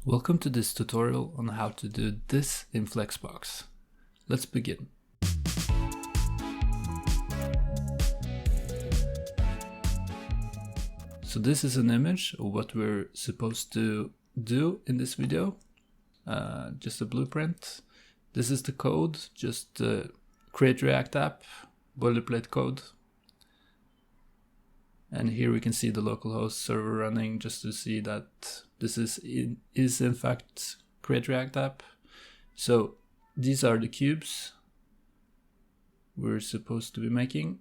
Welcome to this tutorial on how to do this in Flexbox. Let's begin. So this is an image of what we're supposed to do in this video. Just a blueprint. This is the code, just create React app, boilerplate code. And here we can see the localhost server running just to see that this is in fact create React app. So these are the cubes we're supposed to be making.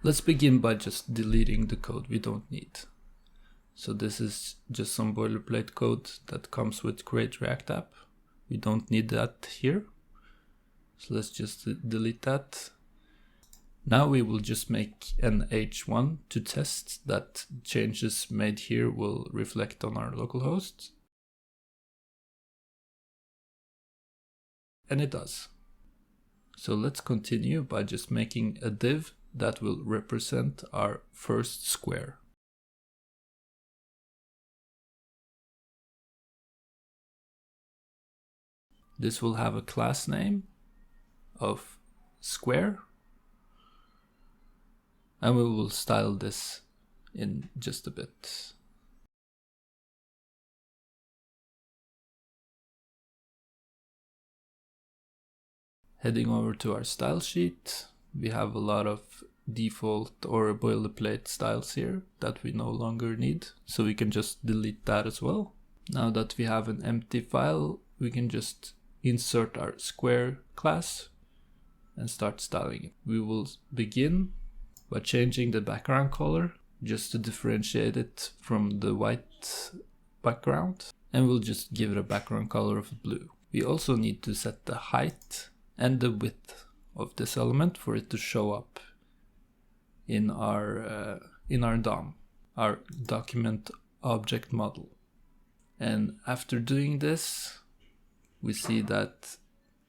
Let's begin by just deleting the code we don't need. So this is just some boilerplate code that comes with create React app. We don't need that here. So let's just delete that. Now we will just make an H1 to test that changes made here will reflect on our localhost. And it does. So let's continue by just making a div that will represent our first square. This will have a class name of square. And we will style this in just a bit. Heading over to our style sheet, we have a lot of default or boilerplate styles here that we no longer need. So we can just delete that as well. Now that we have an empty file, we can just insert our square class and start styling it. We will begin by changing the background color just to differentiate it from the white background, and we'll just give it a background color of blue. We also need to set the height and the width of this element for it to show up in our DOM, our document object model. And after doing this, we see that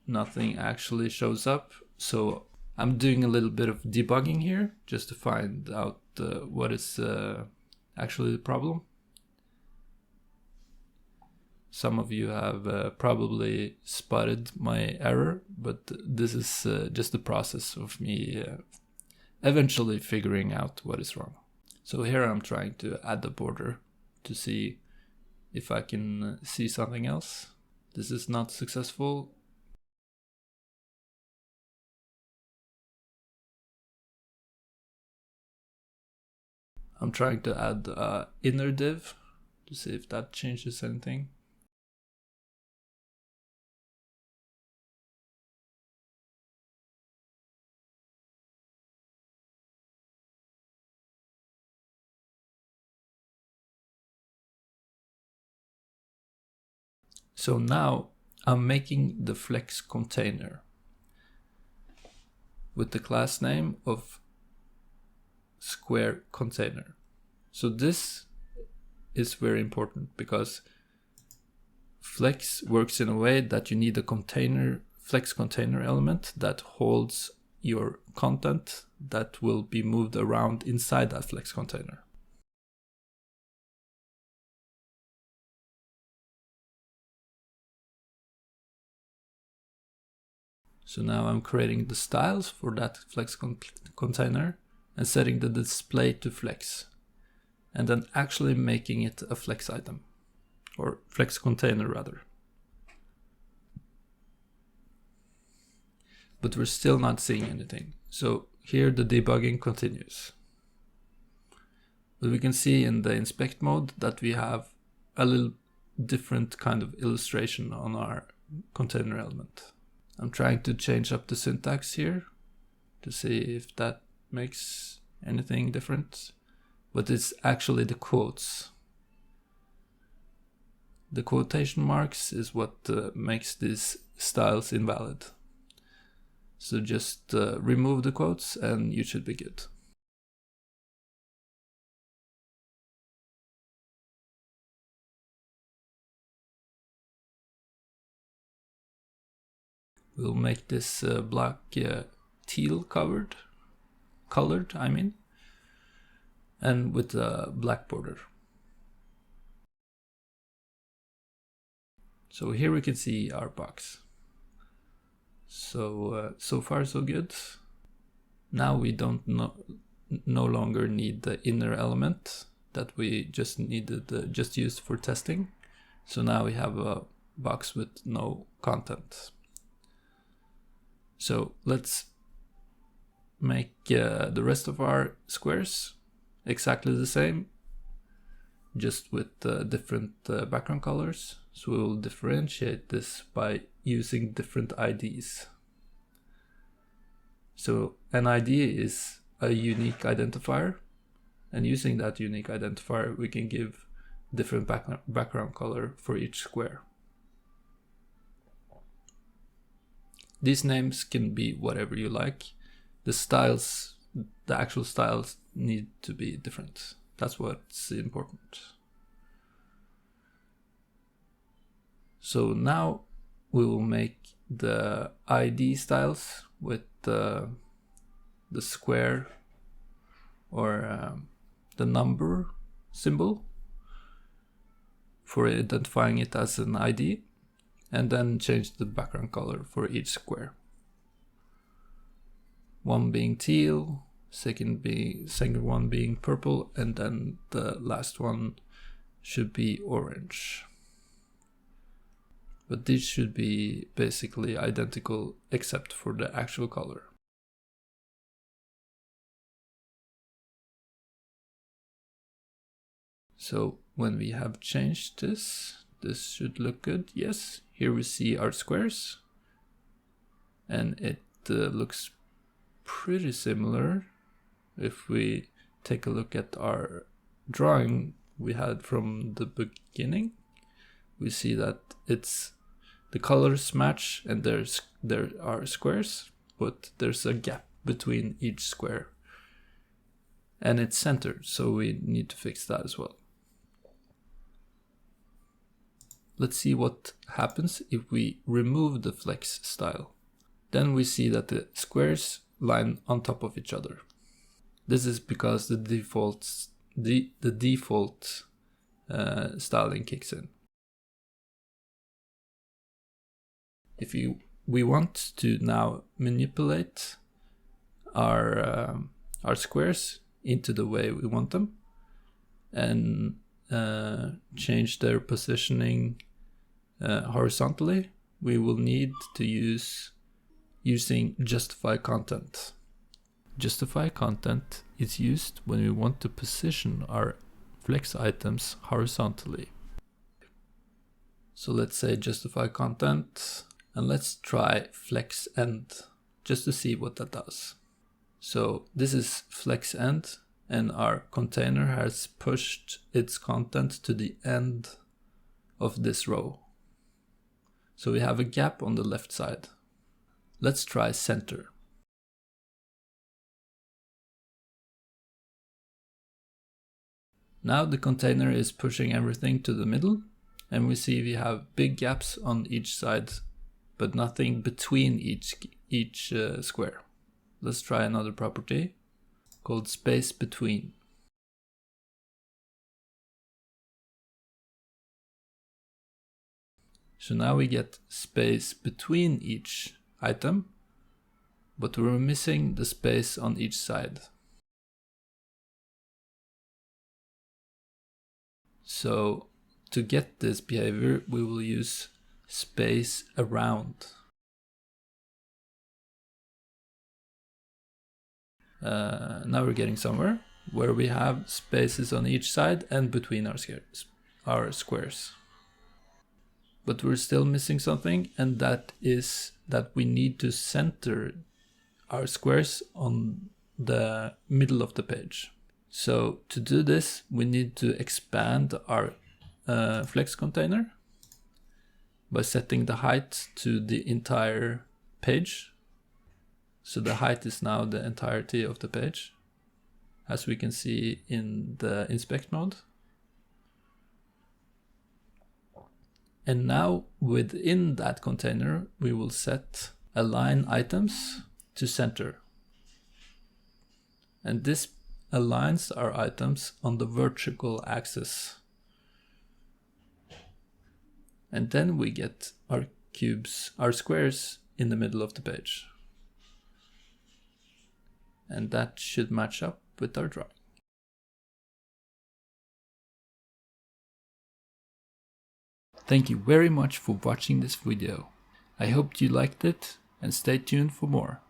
nothing actually shows up. So I'm doing a little bit of debugging here just to find out what is actually the problem. Some of you have probably spotted my error, but this is just the process of me eventually figuring out what is wrong. So here I'm trying to add a border to see if I can see something else. This is not successful. I'm trying to add an inner div to see if that changes anything. So now I'm making the flex container with the class name of square container. So this is very important because Flex works in a way that you need a container, flex container element that holds your content that will be moved around inside that flex container. So now I'm creating the styles for that flex container and setting the display to flex, and then actually making it a flex item, or flex container rather. But we're still not seeing anything. So here the debugging continues. But we can see in the inspect mode that we have a little different kind of illustration on our container element. I'm trying to change up the syntax here to see if that makes anything different, but it's actually the quotes. The quotation marks is what makes these styles invalid. So just remove the quotes and you should be good. We'll make this black teal colored, and with a black border. So here we can see our box. So so far so good. Now we don't no longer need the inner element that we just needed, just used for testing. So now we have a box with no content. So let's make the rest of our squares exactly the same, just with different background colors. So we'll differentiate this by using different IDs. So an ID is a unique identifier, and using that unique identifier we can give different background color for each square. These names can be whatever you like. The styles, the actual styles need to be different. That's what's important. So now we will make the ID styles with the square or the number symbol for identifying it as an ID, and then change the background color for each square. One being teal, second one being purple, and then the last one should be orange. But these should be basically identical except for the actual color. So when we have changed this, this should look good. Yes, here we see our squares, and it looks pretty similar. If we take a look at our drawing we had from the beginning, we see that the colors match and there are squares, but there's a gap between each square and it's centered, so we need to fix that as well. Let's see what happens if we remove the flex style. Then we see that the squares line on top of each other. This is because the default styling kicks in. If we want to now manipulate our squares into the way we want them and change their positioning horizontally, we will need to using justify content. Justify content is used when we want to position our flex items horizontally. So let's say justify content, and let's try flex end just to see what that does. So this is flex end, and our container has pushed its content to the end of this row. So we have a gap on the left side. Let's try center. Now the container is pushing everything to the middle, and we see we have big gaps on each side, but nothing between each square. Let's try another property called space between. So now we get space between each item, but we're missing the space on each side. So to get this behavior, we will use space around. Now we're getting somewhere where we have spaces on each side and between our squares. But we're still missing something, and that is that we need to center our squares on the middle of the page. So to do this, we need to expand our flex container by setting the height to the entire page. So the height is now the entirety of the page, as we can see in the inspect mode. And now within that container, we will set align items to center. And this aligns our items on the vertical axis. And then we get our cubes, our squares in the middle of the page. And that should match up with our drawing. Thank you very much for watching this video. I hope you liked it and stay tuned for more.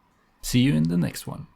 See you in the next one.